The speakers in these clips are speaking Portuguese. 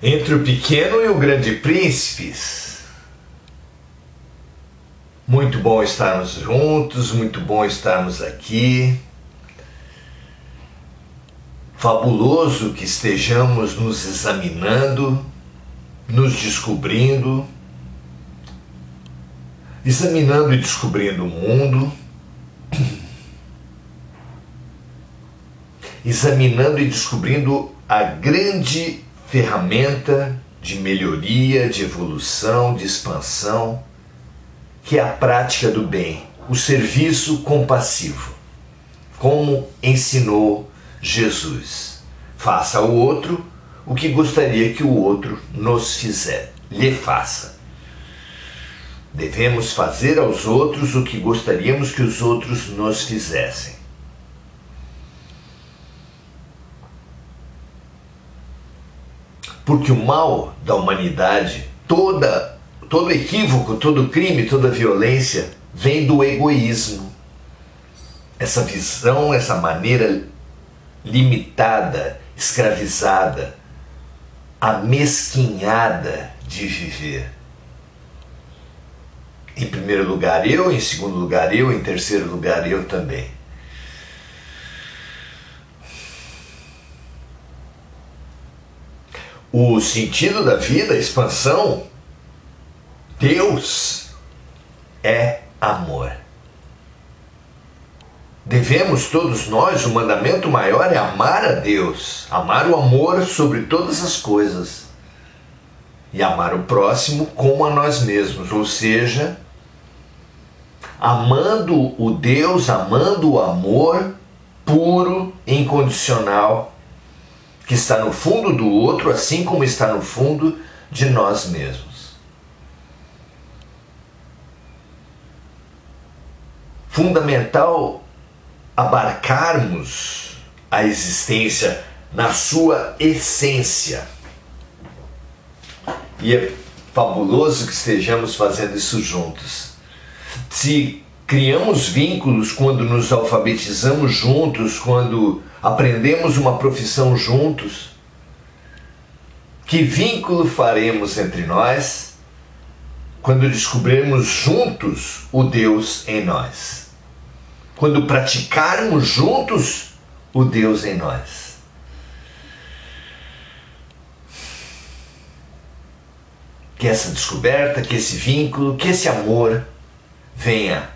Entre o pequeno e o grande príncipes. Muito bom estarmos juntos, muito bom estarmos aqui. Fabuloso que estejamos nos examinando, nos descobrindo, examinando e descobrindo o mundo, examinando e descobrindo a grande ferramenta de melhoria, de evolução, de expansão, que é a prática do bem, o serviço compassivo, como ensinou Jesus. Faça ao outro o que gostaria que o outro lhe faça. Devemos fazer aos outros o que gostaríamos que os outros nos fizessem. Porque o mal da humanidade, todo equívoco, todo crime, toda violência vem do egoísmo. Essa visão, essa maneira limitada, escravizada, amesquinhada de viver. Em primeiro lugar eu, em segundo lugar eu, em terceiro lugar eu também. O sentido da vida, a expansão, Deus é amor. Devemos todos nós, o mandamento maior é amar a Deus, amar o amor sobre todas as coisas e amar o próximo como a nós mesmos, ou seja, amando o Deus, amando o amor puro, incondicional, que está no fundo do outro, assim como está no fundo de nós mesmos. Fundamental abarcarmos a existência na sua essência. E é fabuloso que estejamos fazendo isso juntos. Se criamos vínculos quando nos alfabetizamos juntos, quando aprendemos uma profissão juntos, que vínculo faremos entre nós quando descobrirmos juntos o Deus em nós? Quando praticarmos juntos o Deus em nós? Que essa descoberta, que esse vínculo, que esse amor venha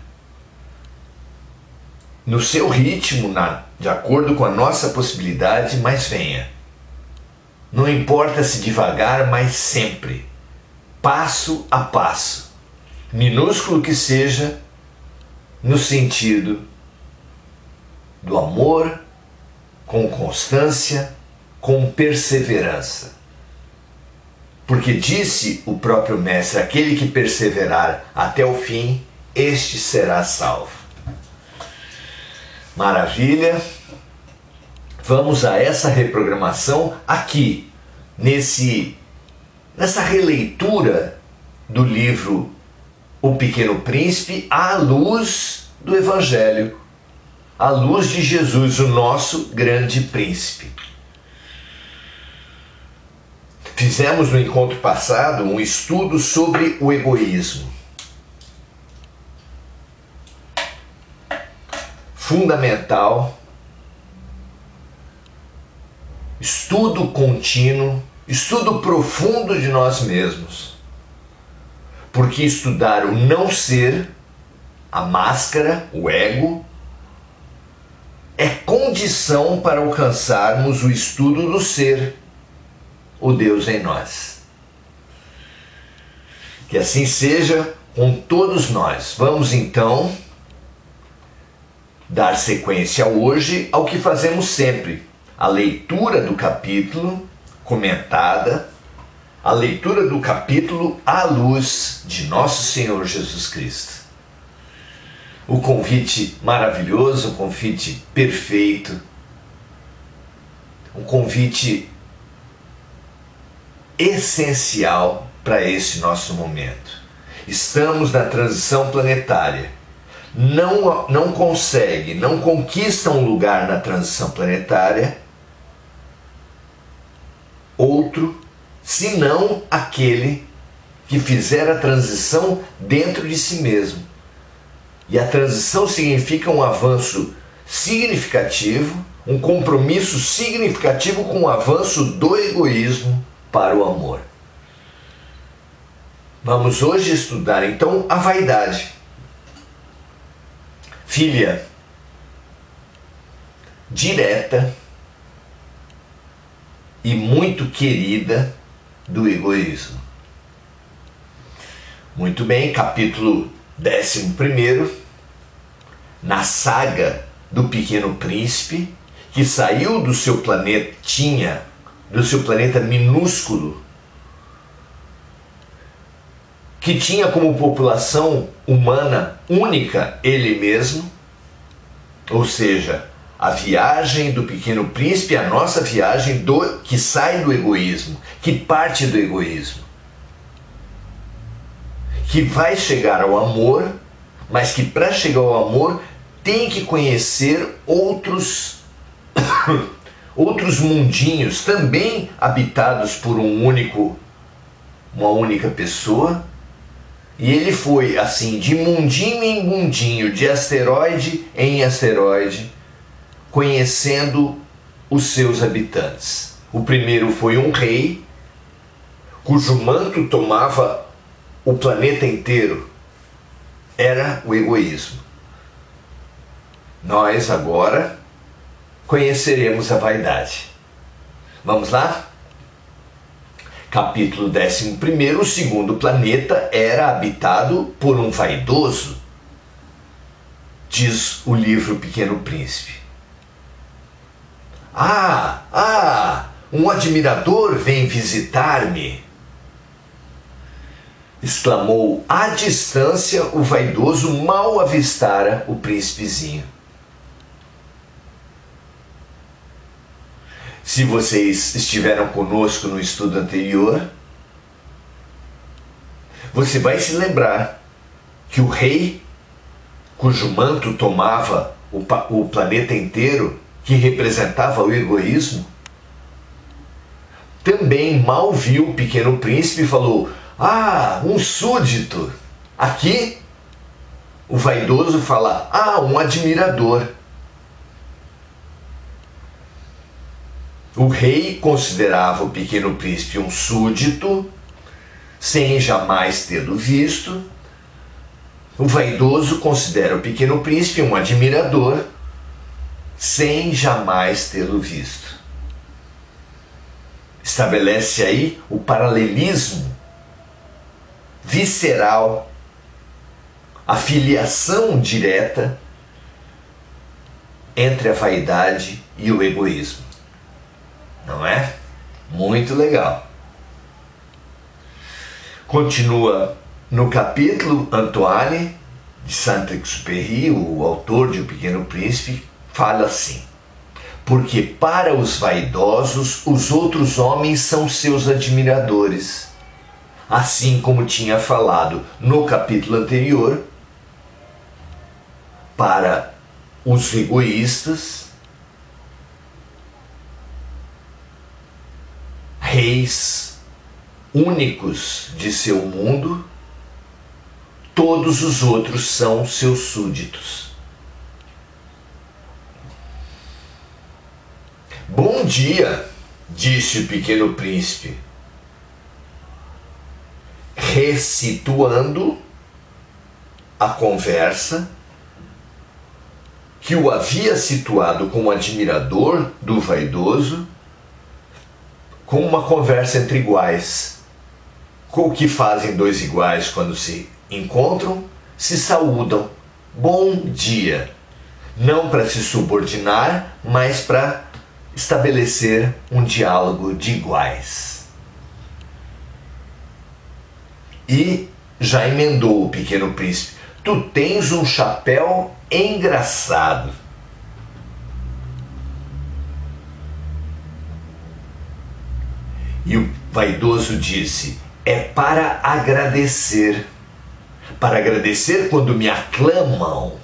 no seu ritmo, de acordo com a nossa possibilidade, mas venha. Não importa se devagar, mas sempre, passo a passo, minúsculo que seja, no sentido do amor, com constância, com perseverança. Porque disse o próprio Mestre, aquele que perseverar até o fim, este será salvo. Maravilha! Vamos a essa reprogramação aqui, nessa releitura do livro O Pequeno Príncipe, à luz do Evangelho, à luz de Jesus, o nosso grande príncipe. Fizemos no encontro passado um estudo sobre o egoísmo. Fundamental, estudo contínuo, estudo profundo de nós mesmos. Porque estudar o não ser, a máscara, o ego, é condição para alcançarmos o estudo do ser, o Deus em nós. Que assim seja com todos nós. Vamos então dar sequência hoje ao que fazemos sempre, a leitura do capítulo comentada, a leitura do capítulo à luz de nosso Senhor Jesus Cristo. O convite maravilhoso, o convite perfeito, um convite essencial para esse nosso momento. Estamos na transição planetária. Não consegue, não conquista um lugar na transição planetária outro senão aquele que fizer a transição dentro de si mesmo. E a transição significa um avanço significativo, um compromisso significativo com o avanço do egoísmo para o amor. Vamos hoje estudar então a vaidade. Filha direta e muito querida do egoísmo. Muito bem, capítulo 11, na saga do Pequeno Príncipe, que saiu do seu planetinha, do seu planeta minúsculo, que tinha como população humana única ele mesmo, ou seja, a viagem do Pequeno Príncipe, a nossa viagem que sai do egoísmo, que parte do egoísmo, que vai chegar ao amor, mas que para chegar ao amor tem que conhecer outros mundinhos também habitados por uma única pessoa. E ele foi assim, de mundinho em mundinho, de asteroide em asteroide, conhecendo os seus habitantes. O primeiro foi um rei, cujo manto tomava o planeta inteiro. Era o egoísmo. Nós agora conheceremos a vaidade. Vamos lá? Capítulo 11, o segundo planeta era habitado por um vaidoso, diz o livro Pequeno Príncipe. Um admirador vem visitar-me, exclamou. À distância, o vaidoso mal avistara o príncipezinho. Se vocês estiveram conosco no estudo anterior, você vai se lembrar que o rei, cujo manto tomava o planeta inteiro, que representava o egoísmo, também mal viu o Pequeno Príncipe e falou: um súdito. Aqui, o vaidoso fala: um admirador. O rei considerava o Pequeno Príncipe um súdito, sem jamais tê-lo visto. O vaidoso considera o Pequeno Príncipe um admirador, sem jamais tê-lo visto. Estabelece aí o paralelismo visceral, a filiação direta entre a vaidade e o egoísmo. Não é? Muito legal. Continua no capítulo, Antoine de Saint-Exupéry, o autor de O Pequeno Príncipe, fala assim: porque para os vaidosos os outros homens são seus admiradores. Assim como tinha falado no capítulo anterior, para os egoístas, reis únicos de seu mundo, todos os outros são seus súditos. Bom dia, disse o Pequeno Príncipe, ressituando a conversa que o havia situado como admirador do vaidoso, com uma conversa entre iguais. Com o que fazem dois iguais quando se encontram? Se saúdam. Bom dia. Não para se subordinar, mas para estabelecer um diálogo de iguais. E já emendou o Pequeno Príncipe: tu tens um chapéu engraçado. E o vaidoso disse: é para agradecer quando me aclamam.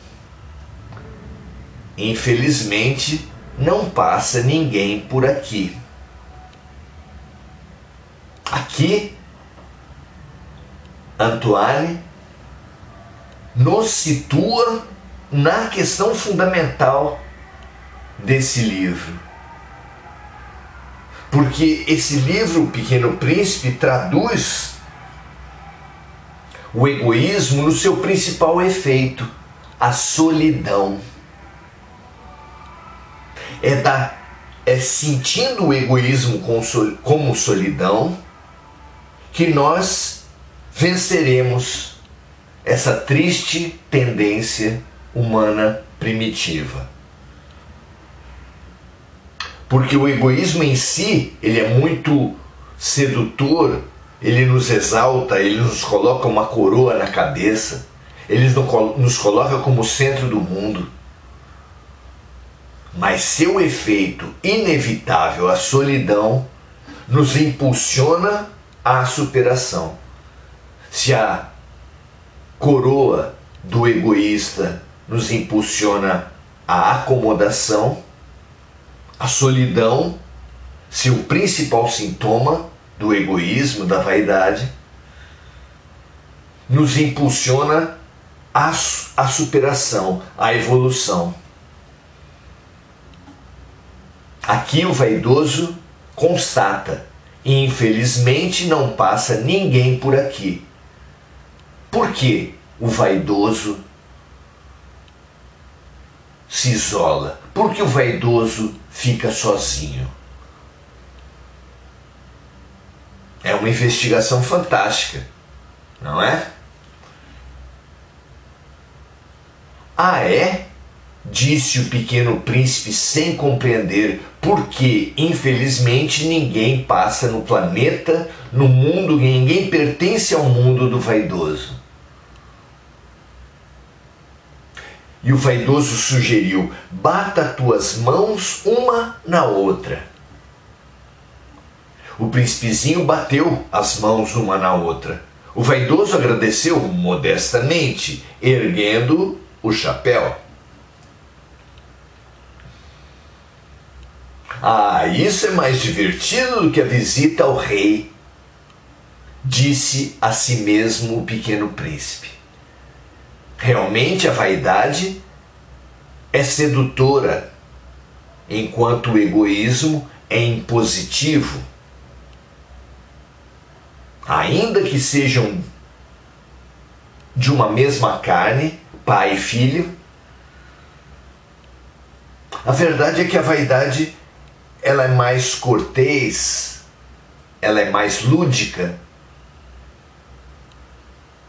Infelizmente, não passa ninguém por aqui. Aqui, Antoine nos situa na questão fundamental desse livro. Porque esse livro, O Pequeno Príncipe, traduz o egoísmo no seu principal efeito, a solidão. É sentindo o egoísmo como solidão que nós venceremos essa triste tendência humana primitiva. Porque o egoísmo em si, ele é muito sedutor, ele nos exalta, ele nos coloca uma coroa na cabeça, ele nos coloca como centro do mundo. Mas seu efeito inevitável, a solidão, nos impulsiona à superação. Se a coroa do egoísta nos impulsiona à acomodação, a solidão, seu principal sintoma do egoísmo, da vaidade, nos impulsiona à superação, à evolução. Aqui o vaidoso constata: infelizmente não passa ninguém por aqui. Por que o vaidoso se isola? Por que o vaidoso fica sozinho? É uma investigação fantástica, não é? Ah, é? Disse o Pequeno Príncipe sem compreender, porque infelizmente ninguém passa no planeta, no mundo, ninguém pertence ao mundo do vaidoso. E o vaidoso sugeriu: bata tuas mãos uma na outra. O príncipezinho bateu as mãos uma na outra. O vaidoso agradeceu modestamente, erguendo o chapéu. Ah, isso é mais divertido do que a visita ao rei, disse a si mesmo o Pequeno Príncipe. Realmente a vaidade é sedutora, enquanto o egoísmo é impositivo. Ainda que sejam de uma mesma carne, pai e filho, a verdade é que a vaidade ela é mais cortês, ela é mais lúdica,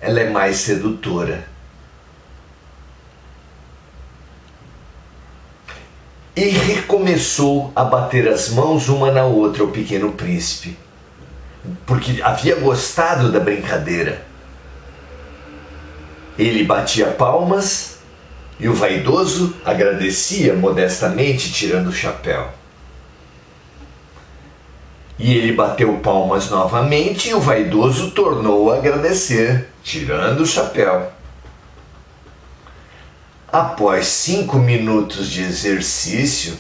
ela é mais sedutora. E recomeçou a bater as mãos uma na outra o Pequeno Príncipe, porque havia gostado da brincadeira. Ele batia palmas e o vaidoso agradecia modestamente, tirando o chapéu. E ele bateu palmas novamente e o vaidoso tornou a agradecer, tirando o chapéu. Após 5 minutos de exercício,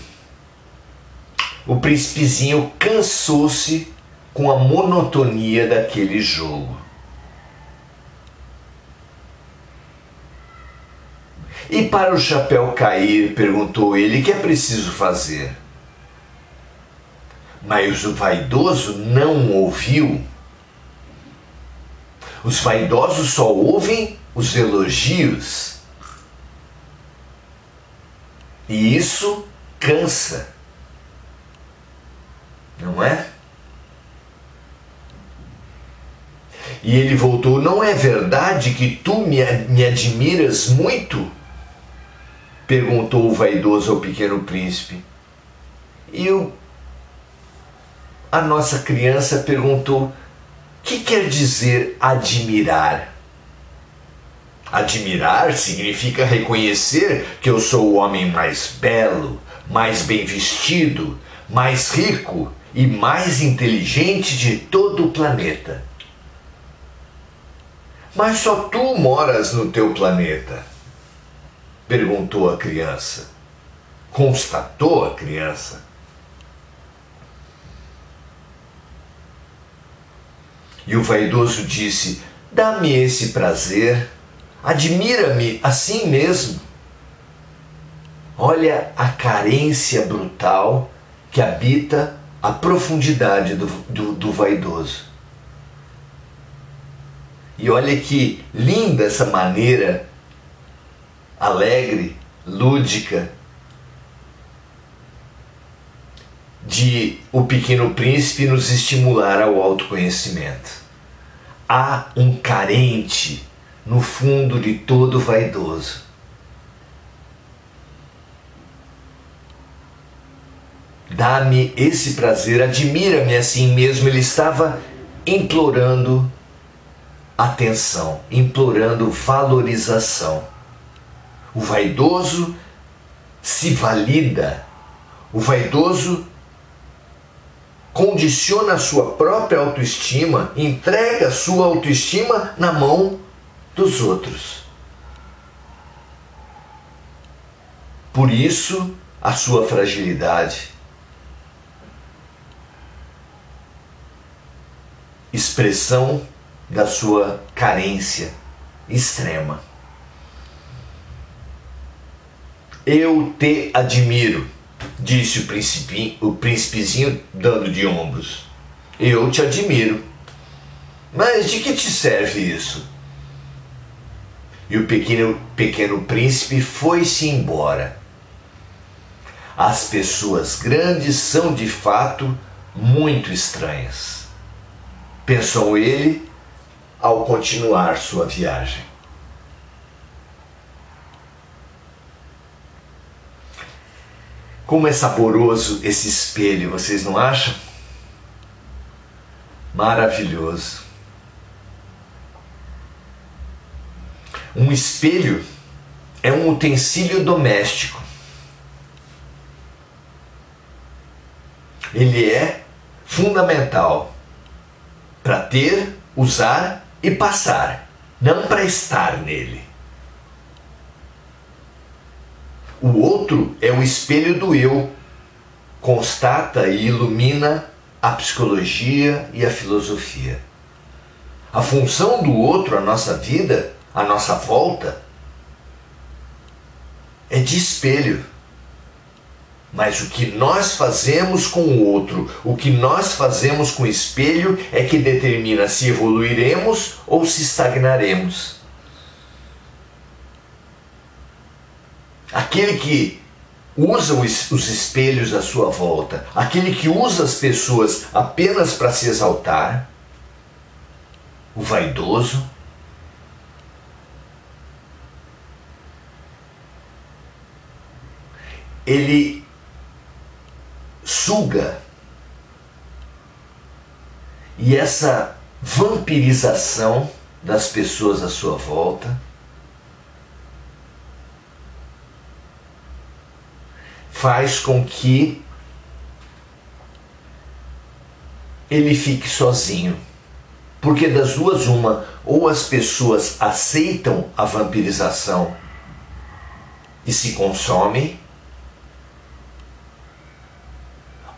o príncipezinho cansou-se com a monotonia daquele jogo. E para o chapéu cair, perguntou ele, o que é preciso fazer? Mas o vaidoso não ouviu. Os vaidosos só ouvem os elogios. E isso cansa, não é? E ele voltou: não é verdade que tu me admiras muito? Perguntou o vaidoso ao Pequeno Príncipe. E a nossa criança perguntou: o que quer dizer admirar? Admirar significa reconhecer que eu sou o homem mais belo, mais bem vestido, mais rico e mais inteligente de todo o planeta. Mas só tu moras no teu planeta? Perguntou a criança. Constatou a criança. E o vaidoso disse: dá-me esse prazer, admira-me assim mesmo. Olha a carência brutal que habita a profundidade do vaidoso. E olha que linda essa maneira alegre, lúdica, de o Pequeno Príncipe nos estimular ao autoconhecimento. Há um carente no fundo de todo vaidoso. Dá-me esse prazer, admira-me assim mesmo. Ele estava implorando atenção, implorando valorização. O vaidoso se valida, o vaidoso condiciona a sua própria autoestima, entrega a sua autoestima na mão dos outros. Por isso, a sua fragilidade. Expressão da sua carência extrema. Eu te admiro, disse o príncipezinho dando de ombros. Eu te admiro. Mas de que te serve isso? E o pequeno príncipe foi-se embora. As pessoas grandes são de fato muito estranhas, pensou ele ao continuar sua viagem. Como é saboroso esse espelho, vocês não acham? Maravilhoso. Um espelho é um utensílio doméstico. Ele é fundamental para ter, usar e passar, não para estar nele. O outro é o espelho do eu, constata e ilumina a psicologia e a filosofia. A função do outro, a nossa vida, a nossa volta, é de espelho. Mas o que nós fazemos com o outro, o que nós fazemos com o espelho é que determina se evoluiremos ou se estagnaremos. Aquele que usa os espelhos à sua volta, aquele que usa as pessoas apenas para se exaltar, o vaidoso, ele suga. E essa vampirização das pessoas à sua volta faz com que ele fique sozinho. Porque das duas uma, ou as pessoas aceitam a vampirização e se consomem,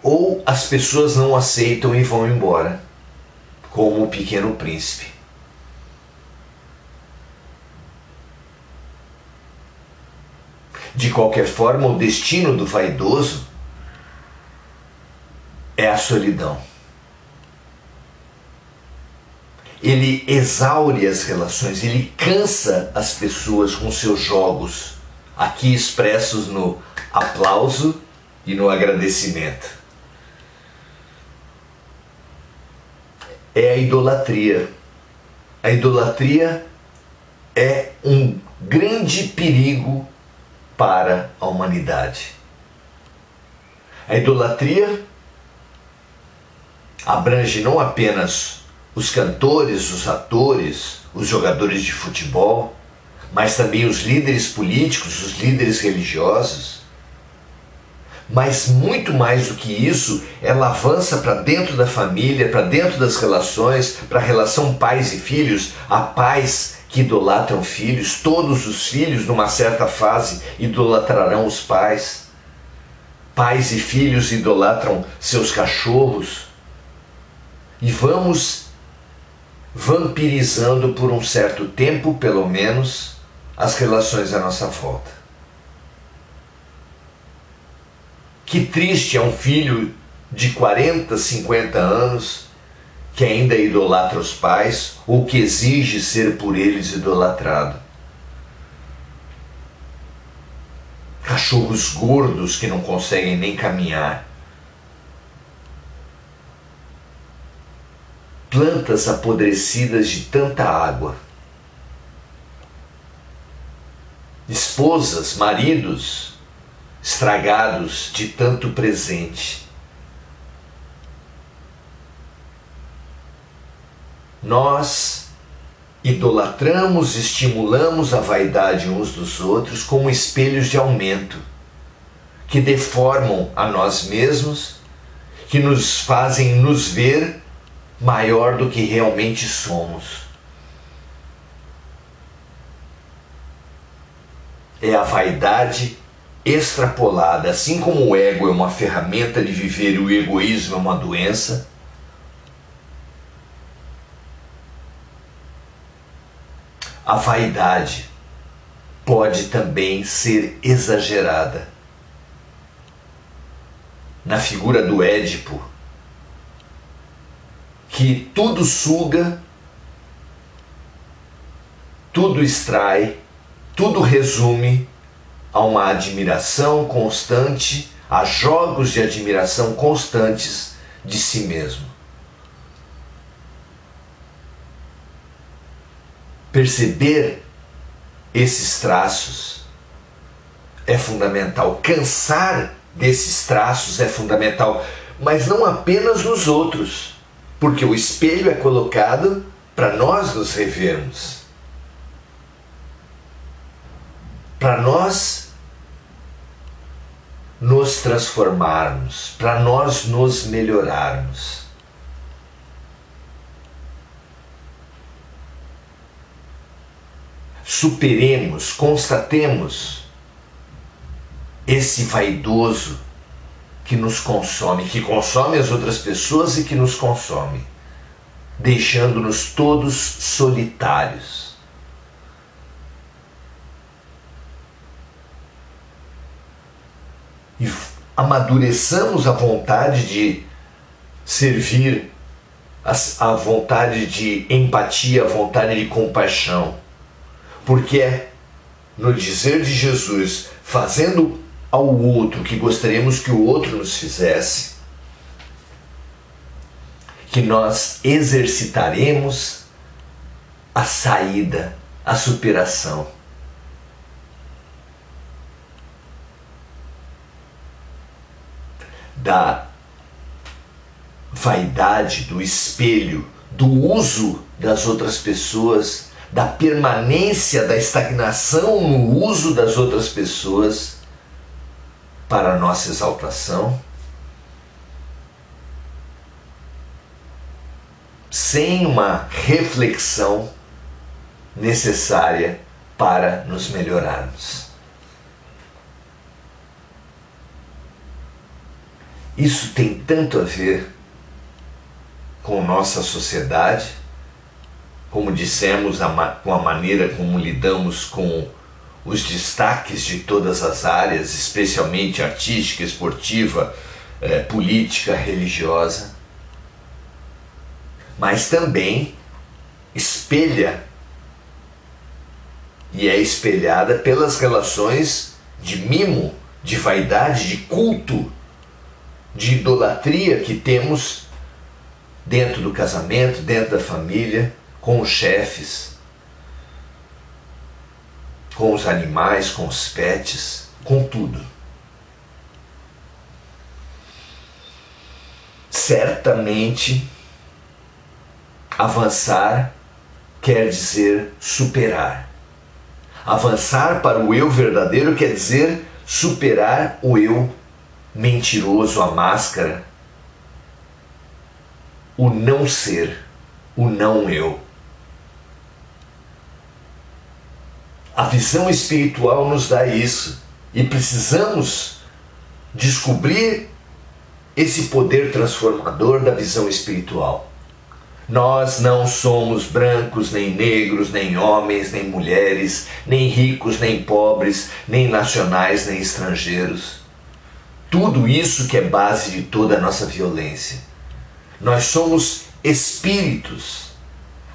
ou as pessoas não aceitam e vão embora, como o Pequeno Príncipe. De qualquer forma, o destino do vaidoso é a solidão. Ele exaure as relações, ele cansa as pessoas com seus jogos, aqui expressos no aplauso e no agradecimento. É a idolatria. A idolatria é um grande perigo para a humanidade. A idolatria abrange não apenas os cantores, os atores, os jogadores de futebol, mas também os líderes políticos, os líderes religiosos. Mas muito mais do que isso, ela avança para dentro da família, para dentro das relações, para a relação pais e filhos. Há pais que idolatram filhos, todos os filhos numa certa fase idolatrarão os pais. Pais e filhos idolatram seus cachorros. E vamos vampirizando por um certo tempo, pelo menos, as relações à nossa volta. Que triste é um filho de 40, 50 anos que ainda idolatra os pais ou que exige ser por eles idolatrado. Cachorros gordos que não conseguem nem caminhar. Plantas apodrecidas de tanta água. Esposas, maridos estragados de tanto presente. Nós idolatramos, estimulamos a vaidade uns dos outros como espelhos de aumento, que deformam a nós mesmos, que nos fazem nos ver maior do que realmente somos. É a vaidade extrapolada, assim como o ego é uma ferramenta de viver e o egoísmo é uma doença. A vaidade pode também ser exagerada. Na figura do Édipo, que tudo suga, tudo extrai, tudo resume a uma admiração constante, a jogos de admiração constantes de si mesmo. Perceber esses traços é fundamental. Cansar desses traços é fundamental, mas não apenas nos outros, porque o espelho é colocado para nós nos revermos, para nós nos transformarmos, para nós nos melhorarmos. Superemos, constatemos esse vaidoso que nos consome, que consome as outras pessoas e que nos consome, deixando-nos todos solitários. E amadureçamos a vontade de servir, a vontade de empatia, a vontade de compaixão. Porque é no dizer de Jesus, fazendo ao outro o que gostaríamos que o outro nos fizesse, que nós exercitaremos a saída, a superação. Da vaidade, do espelho, do uso das outras pessoas, da permanência, da estagnação no uso das outras pessoas para a nossa exaltação, sem uma reflexão necessária para nos melhorarmos. Isso tem tanto a ver com nossa sociedade, como dissemos, com a maneira como lidamos com os destaques de todas as áreas, especialmente artística, esportiva, política, religiosa, mas também espelha e é espelhada pelas relações de mimo, de vaidade, de culto, de idolatria que temos dentro do casamento, dentro da família, com os chefes, com os animais, com os pets, com tudo. Certamente, avançar quer dizer superar. Avançar para o eu verdadeiro quer dizer superar o eu mentiroso, a máscara, o não ser, o não eu. A visão espiritual nos dá isso e precisamos descobrir esse poder transformador da visão espiritual. Nós não somos brancos, nem negros, nem homens, nem mulheres, nem ricos, nem pobres, nem nacionais, nem estrangeiros. Tudo isso que é base de toda a nossa violência. Nós somos espíritos,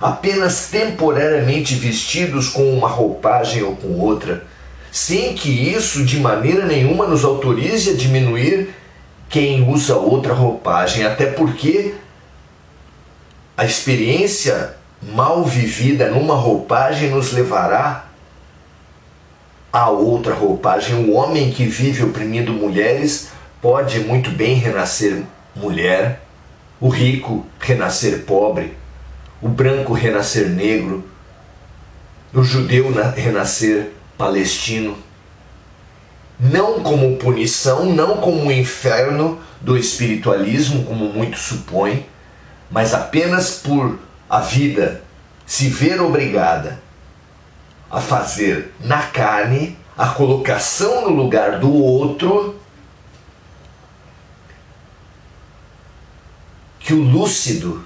apenas temporariamente vestidos com uma roupagem ou com outra, sem que isso de maneira nenhuma nos autorize a diminuir quem usa outra roupagem, até porque a experiência mal vivida numa roupagem nos levará a outra roupagem. O homem que vive oprimindo mulheres pode muito bem renascer mulher, o rico renascer pobre, o branco renascer negro, o judeu renascer palestino. Não como punição, não como o inferno do espiritualismo, como muitos supõem, mas apenas por a vida se ver obrigada a fazer na carne a colocação no lugar do outro, que o lúcido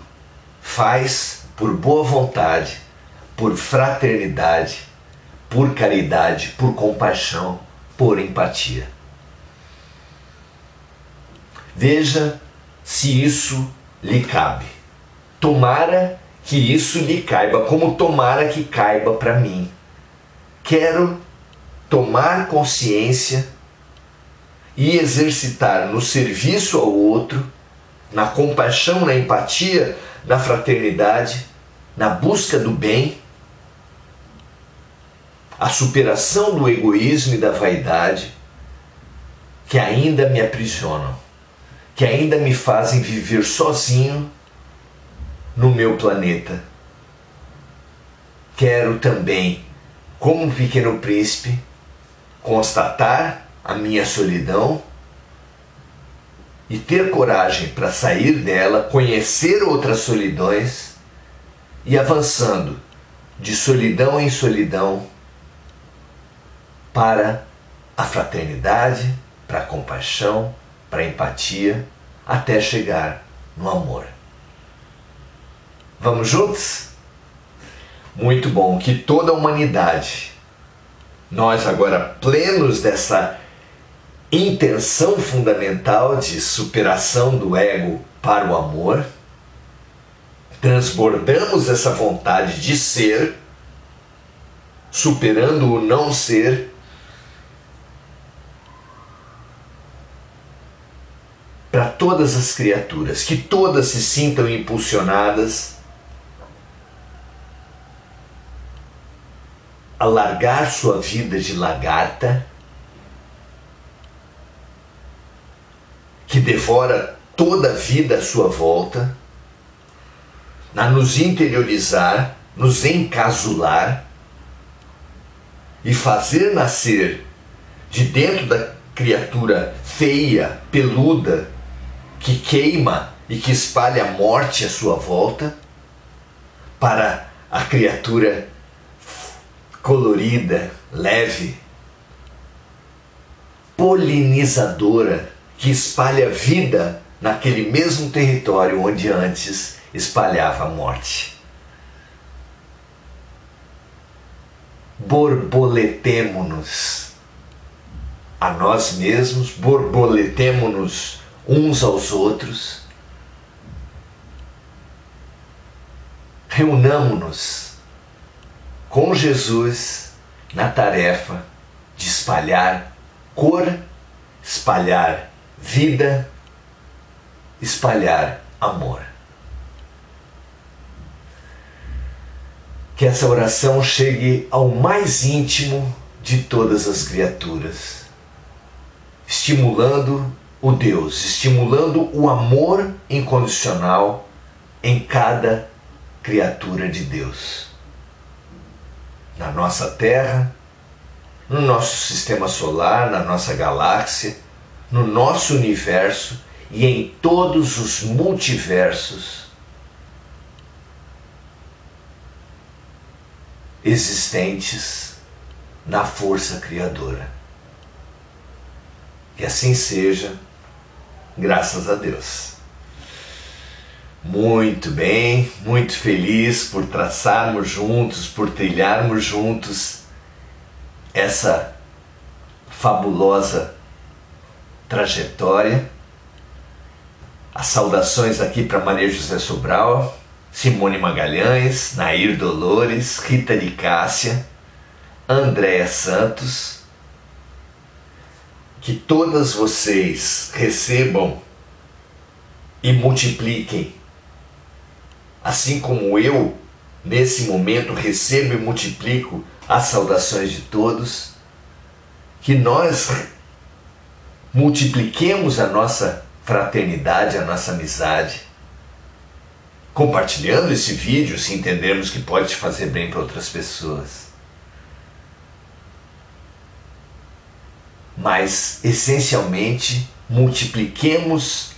faz por boa vontade, por fraternidade, por caridade, por compaixão, por empatia. Veja se isso lhe cabe. Tomara que isso lhe caiba, como tomara que caiba para mim. Quero tomar consciência e exercitar no serviço ao outro, na compaixão, na empatia, na fraternidade, na busca do bem, a superação do egoísmo e da vaidade que ainda me aprisionam, que ainda me fazem viver sozinho no meu planeta. Quero também, como um pequeno príncipe, constatar a minha solidão e ter coragem para sair dela, conhecer outras solidões e avançando de solidão em solidão para a fraternidade, para a compaixão, para a empatia, até chegar no amor. Vamos juntos? Muito bom, que toda a humanidade, nós agora plenos dessa intenção fundamental de superação do ego para o amor, transbordamos essa vontade de ser, superando o não ser, para todas as criaturas, que todas se sintam impulsionadas a largar sua vida de lagarta, que devora toda a vida à sua volta, a nos interiorizar, nos encasular e fazer nascer de dentro da criatura feia, peluda, que queima e que espalha a morte à sua volta, para a criatura colorida, leve, polinizadora, que espalha vida naquele mesmo território onde antes espalhava a morte. Borboletemo-nos a nós mesmos, borboletemo-nos uns aos outros, reunamo-nos com Jesus na tarefa de espalhar cor, espalhar vida, espalhar amor. Que essa oração chegue ao mais íntimo de todas as criaturas, estimulando o Deus, estimulando o amor incondicional em cada criatura de Deus. Na nossa Terra, no nosso sistema solar, na nossa galáxia, no nosso universo e em todos os multiversos existentes na força criadora. Que assim seja, graças a Deus. Muito bem, muito feliz por traçarmos juntos, por trilharmos juntos essa fabulosa trajetória. As saudações aqui para Maria José Sobral, Simone Magalhães, Nair Dolores, Rita de Cássia, Andréa Santos. Que todas vocês recebam e multipliquem, assim como eu, nesse momento, recebo e multiplico as saudações de todos. Que nós multipliquemos a nossa fraternidade, a nossa amizade, compartilhando esse vídeo, se entendermos que pode fazer bem para outras pessoas. Mas, essencialmente, multipliquemos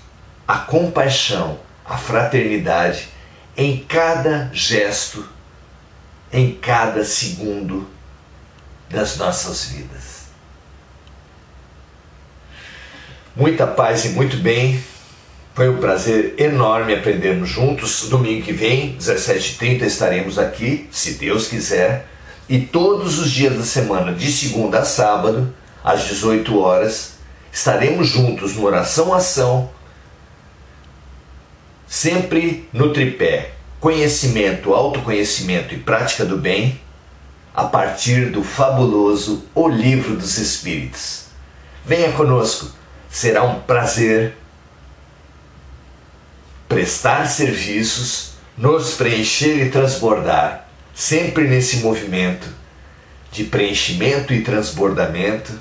a compaixão, a fraternidade em cada gesto, em cada segundo das nossas vidas. Muita paz e muito bem. Foi um prazer enorme aprendermos juntos. Domingo que vem, 17h30, estaremos aqui, se Deus quiser. E todos os dias da semana, de segunda a sábado, às 18 horas, estaremos juntos no Oração Ação, sempre no tripé conhecimento, autoconhecimento e prática do bem, a partir do fabuloso O Livro dos Espíritos. Venha conosco, será um prazer prestar serviços, nos preencher e transbordar, sempre nesse movimento de preenchimento e transbordamento,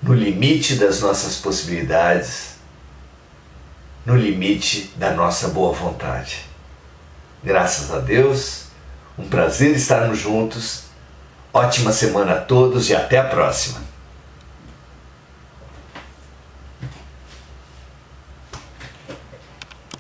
no limite das nossas possibilidades, no limite da nossa boa vontade. Graças a Deus, um prazer estarmos juntos. Ótima semana a todos e até a próxima.